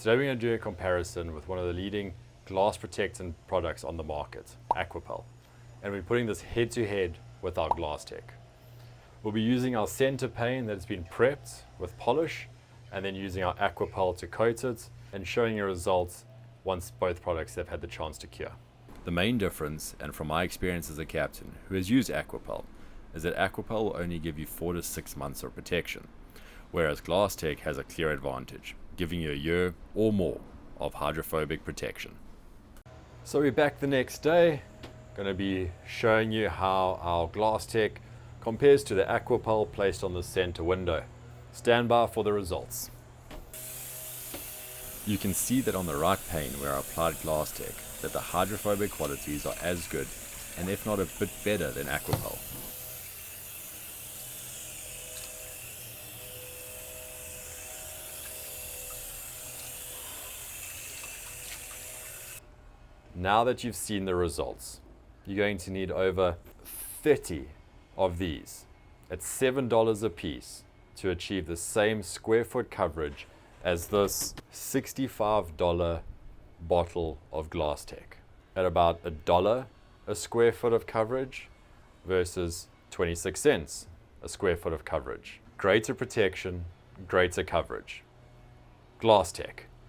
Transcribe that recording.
Today we're going to do a comparison with one of the leading glass protectant products on the market, Aquapel. And we're putting this head to head with our GlassTec. We'll be using our center pane that's been prepped with polish and then using our Aquapel to coat it and showing you results once both products have had the chance to cure. The main difference, and from my experience as a captain who has used Aquapel, is that Aquapel will only give you 4 to 6 months of protection, whereas GlassTec has a clear advantage, giving you a year or more of hydrophobic protection. So we're back the next day, going to be showing you how our GlassTec compares to the Aquapel placed on the center window. Stand by for the results. You can see that on the right pane where I applied GlassTec, that the hydrophobic qualities are as good, and if not a bit better than Aquapel. Now that you've seen the results, you're going to need over 30 of these at $7 a piece to achieve the same square foot coverage as this $65 bottle of GlassTec at about $1 a square foot of coverage versus 26 cents a square foot of coverage. Greater protection, greater coverage. GlassTec.